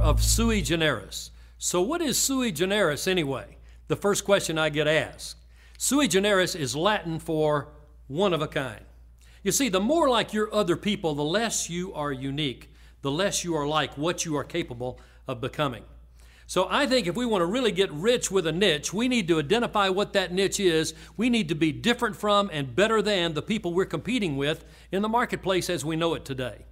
of sui generis. So what is sui generis anyway? The first question I get asked. Sui generis is Latin for one of a kind. You see, the more like your other people, the less you are unique, the less you are like what you are capable of becoming. So I think if we want to really get rich with a niche, we need to identify what that niche is. We need to be different from and better than the people we're competing with in the marketplace as we know it today.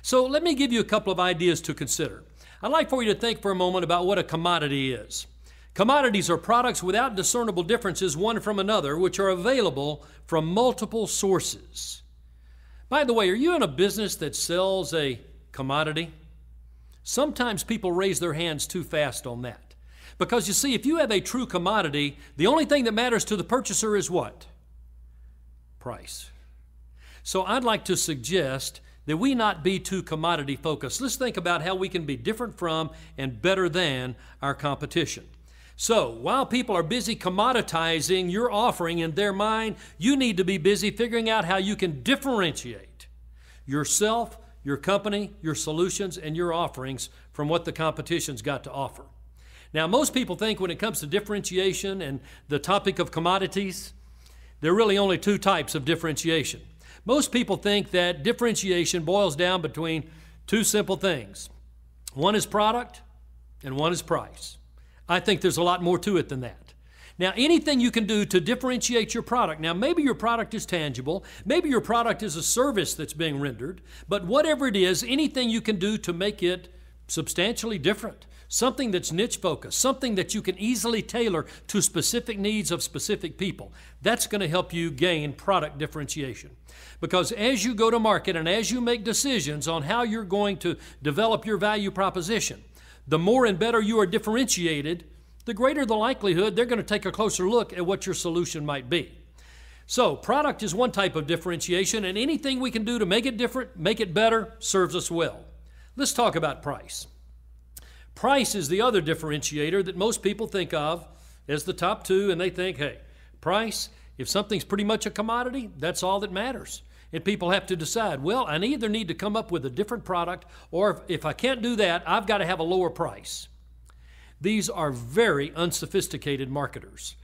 So let me give you a couple of ideas to consider. I'd like for you to think for a moment about what a commodity is. Commodities are products without discernible differences one from another, which are available from multiple sources. By the way, are you in a business that sells a commodity? Sometimes people raise their hands too fast on that. Because you see, if you have a true commodity, the only thing that matters to the purchaser is what? Price. So I'd like to suggest that we not be too commodity focused. Let's think about how we can be different from and better than our competition. So while people are busy commoditizing your offering in their mind, you need to be busy figuring out how you can differentiate yourself, your company, your solutions, and your offerings from what the competition's got to offer. Now, most people think when it comes to differentiation and the topic of commodities, there are really only two types of differentiation. Most people think that differentiation boils down between two simple things. One is product and one is price. I think there's a lot more to it than that. Now, anything you can do to differentiate your product. Now, maybe your product is tangible. Maybe your product is a service that's being rendered. But whatever it is, anything you can do to make it substantially different. Something that's niche focused. Something that you can easily tailor to specific needs of specific people. That's going to help you gain product differentiation. Because as you go to market and as you make decisions on how you're going to develop your value proposition, the more and better you are differentiated, the greater the likelihood they're going to take a closer look at what your solution might be. So product is one type of differentiation, and anything we can do to make it different, make it better, serves us well. Let's talk about price. Price is the other differentiator that most people think of as the top two, and they think, hey, price, if something's pretty much a commodity, that's all that matters. And people have to decide, well, I either need to come up with a different product, or if I can't do that, I've got to have a lower price. These are very unsophisticated marketers.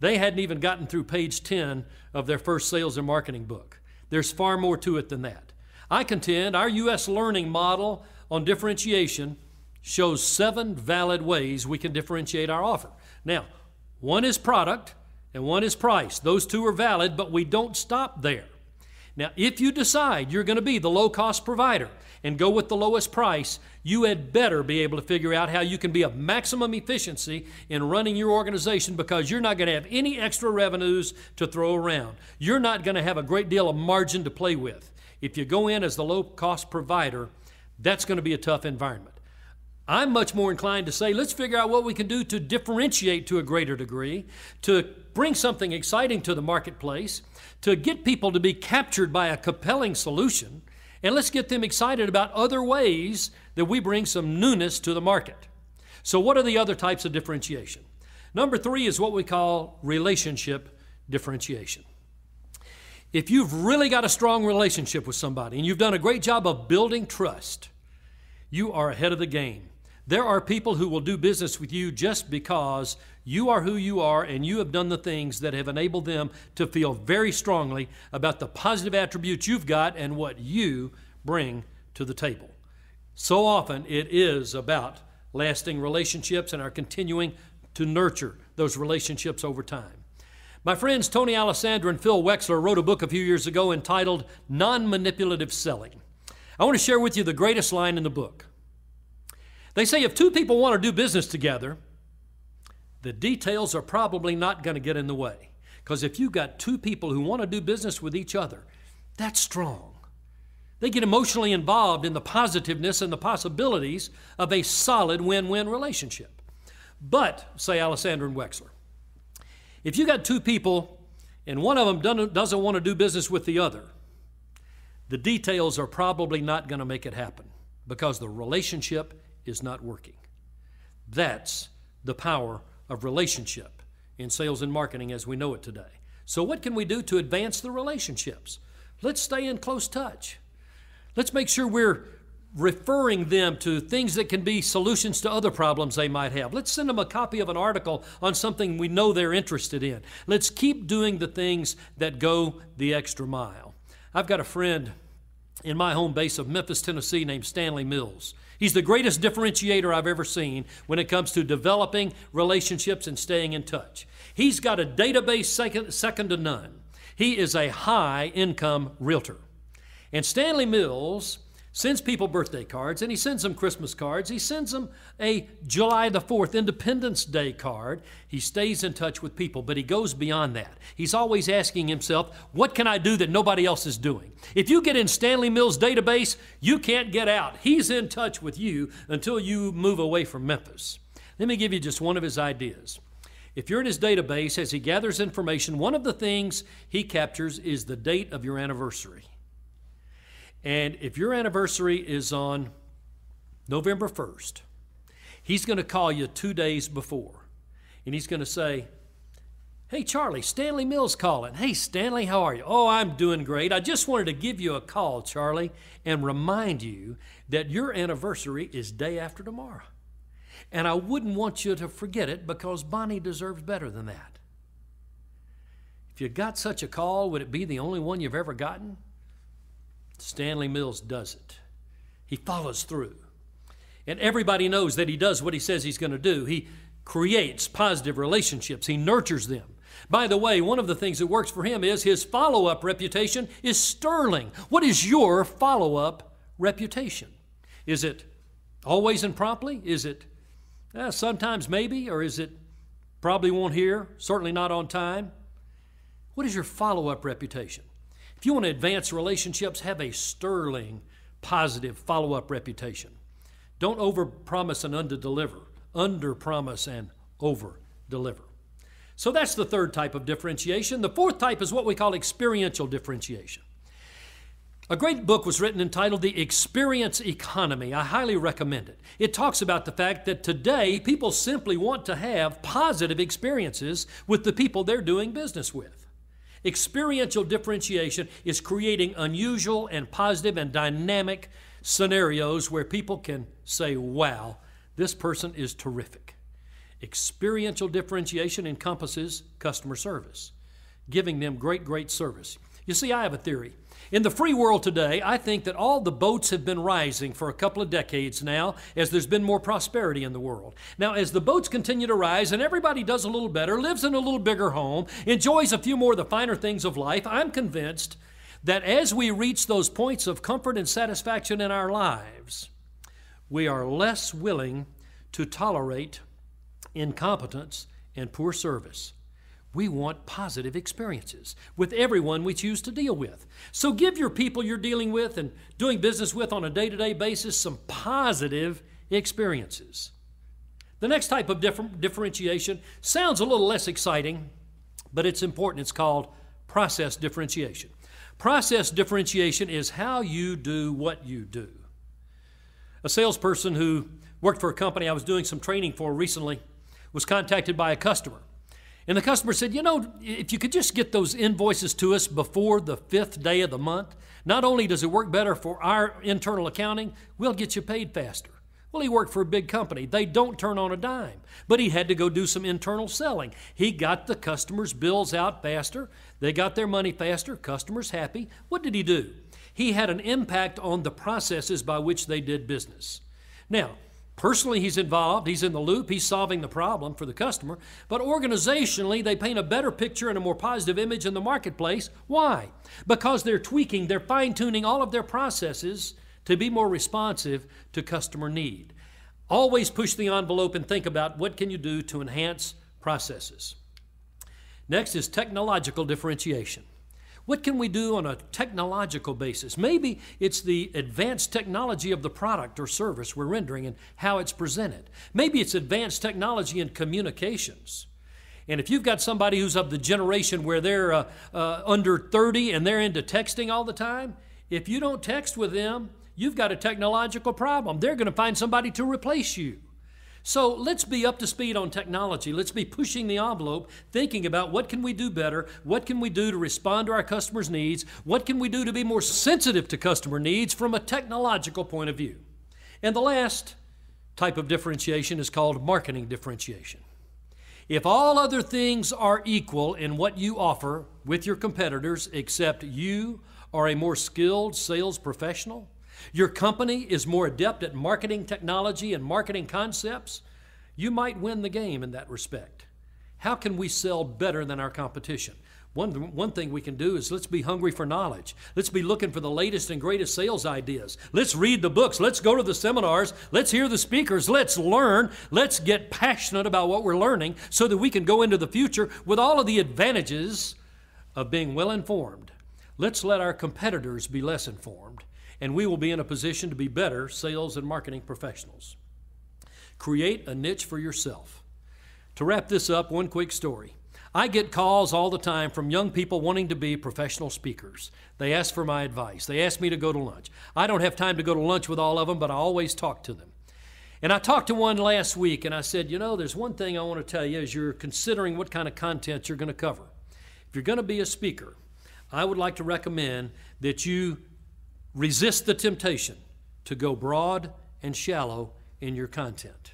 They hadn't even gotten through page 10 of their first sales and marketing book. There's far more to it than that. I contend our U.S. learning model on differentiation shows 7 valid ways we can differentiate our offer. Now, one is product and one is price. Those two are valid, but we don't stop there. Now, if you decide you're going to be the low-cost provider and go with the lowest price, you had better be able to figure out how you can be of maximum efficiency in running your organization, because you're not going to have any extra revenues to throw around. You're not going to have a great deal of margin to play with. If you go in as the low-cost provider, that's going to be a tough environment. I'm much more inclined to say, let's figure out what we can do to differentiate to a greater degree, to bring something exciting to the marketplace, to get people to be captured by a compelling solution, and let's get them excited about other ways that we bring some newness to the market. So what are the other types of differentiation? Number 3 is what we call relationship differentiation. If you've really got a strong relationship with somebody and you've done a great job of building trust, you are ahead of the game. There are people who will do business with you just because you are who you are and you have done the things that have enabled them to feel very strongly about the positive attributes you've got and what you bring to the table. So often it is about lasting relationships and our continuing to nurture those relationships over time. My friends Tony Alessandra and Phil Wexler wrote a book a few years ago entitled Non-Manipulative Selling. I want to share with you the greatest line in the book. They say if two people want to do business together, the details are probably not going to get in the way. Because if you've got two people who want to do business with each other, that's strong. They get emotionally involved in the positiveness and the possibilities of a solid win-win relationship. But, say Alessandra and Wexler, if you got two people and one of them doesn't want to do business with the other, the details are probably not going to make it happen because the relationship is not working. That's the power of relationship in sales and marketing as we know it today. So what can we do to advance the relationships? Let's stay in close touch. Let's make sure we're referring them to things that can be solutions to other problems they might have. Let's send them a copy of an article on something we know they're interested in. Let's keep doing the things that go the extra mile. I've got a friend in my home base of Memphis, Tennessee, named Stanley Mills. He's the greatest differentiator I've ever seen when it comes to developing relationships and staying in touch. He's got a database second to none. He is a high-income realtor. And Stanley Mills sends people birthday cards, and he sends them Christmas cards. He sends them a July the 4th Independence Day card. He stays in touch with people, but he goes beyond that. He's always asking himself, what can I do that nobody else is doing? If you get in Stanley Mills' database, you can't get out. He's in touch with you until you move away from Memphis. Let me give you just one of his ideas. If you're in his database, as he gathers information, one of the things he captures is the date of your anniversary. And if your anniversary is on November 1st, he's going to call you 2 days before. And he's going to say, hey, Charlie, Stanley Mills calling. Hey, Stanley, how are you? Oh, I'm doing great. I just wanted to give you a call, Charlie, and remind you that your anniversary is day after tomorrow. And I wouldn't want you to forget it because Bonnie deserves better than that. If you got such a call, would it be the only one you've ever gotten? Stanley Mills does it. He follows through. And everybody knows that he does what he says he's going to do. He creates positive relationships. He nurtures them. By the way, one of the things that works for him is his follow-up reputation is sterling. What is your follow-up reputation? Is it always and promptly? Is it sometimes maybe? Or is it probably won't hear, certainly not on time? What is your follow-up reputation? If you want to advance relationships, have a sterling, positive follow-up reputation. Don't overpromise and underdeliver. Underpromise and overdeliver. So that's the third type of differentiation. The fourth type is what we call experiential differentiation. A great book was written entitled The Experience Economy. I highly recommend it. It talks about the fact that today people simply want to have positive experiences with the people they're doing business with. Experiential differentiation is creating unusual and positive and dynamic scenarios where people can say, wow, this person is terrific. Experiential differentiation encompasses customer service, giving them great service. You see, I have a theory. In the free world today, I think that all the boats have been rising for a couple of decades now as there's been more prosperity in the world. Now, as the boats continue to rise and everybody does a little better, lives in a little bigger home, enjoys a few more of the finer things of life, I'm convinced that as we reach those points of comfort and satisfaction in our lives, we are less willing to tolerate incompetence and poor service. We want positive experiences with everyone we choose to deal with. So give your people you're dealing with and doing business with on a day-to-day basis some positive experiences. The next type of differentiation sounds a little less exciting, but it's important. It's called process differentiation. Process differentiation is how you do what you do. A salesperson who worked for a company I was doing some training for recently was contacted by a customer. And the customer said, you know, if you could just get those invoices to us before the 5th day of the month, not only does it work better for our internal accounting, we'll get you paid faster. Well, he worked for a big company. They don't turn on a dime, but he had to go do some internal selling. He got the customers' bills out faster. They got their money faster. Customers happy. What did he do? He had an impact on the processes by which they did business. Now, personally, he's involved, he's in the loop, he's solving the problem for the customer, but organizationally, they paint a better picture and a more positive image in the marketplace. Why? Because they're tweaking, they're fine-tuning all of their processes to be more responsive to customer need. Always push the envelope and think about what can you do to enhance processes. Next is technological differentiation. What can we do on a technological basis? Maybe it's the advanced technology of the product or service we're rendering and how it's presented. Maybe it's advanced technology in communications. And if you've got somebody who's of the generation where they're under 30 and they're into texting all the time, if you don't text with them, you've got a technological problem. They're going to find somebody to replace you. So let's be up to speed on technology. Let's be pushing the envelope, thinking about what can we do better, what can we do to respond to our customers' needs, what can we do to be more sensitive to customer needs from a technological point of view. And the last type of differentiation is called marketing differentiation. If all other things are equal in what you offer with your competitors, except you are a more skilled sales professional, your company is more adept at marketing technology and marketing concepts, you might win the game in that respect. How can we sell better than our competition? One thing we can do is let's be hungry for knowledge. Let's be looking for the latest and greatest sales ideas. Let's read the books. Let's go to the seminars. Let's hear the speakers. Let's learn. Let's get passionate about what we're learning so that we can go into the future with all of the advantages of being well informed. Let's let our competitors be less informed, and we will be in a position to be better sales and marketing professionals. Create a niche for yourself. To wrap this up, one quick story. I get calls all the time from young people wanting to be professional speakers. They ask for my advice. They ask me to go to lunch. I don't have time to go to lunch with all of them, but I always talk to them. And I talked to one last week, and I said, you know, there's one thing I want to tell you as you're considering what kind of content you're going to cover. If you're going to be a speaker, I would like to recommend that you resist the temptation to go broad and shallow in your content.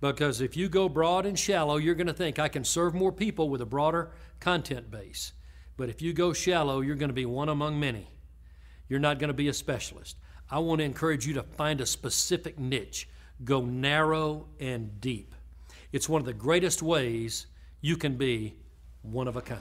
Because if you go broad and shallow, you're going to think, I can serve more people with a broader content base. But if you go shallow, you're going to be one among many. You're not going to be a specialist. I want to encourage you to find a specific niche. Go narrow and deep. It's one of the greatest ways you can be one of a kind.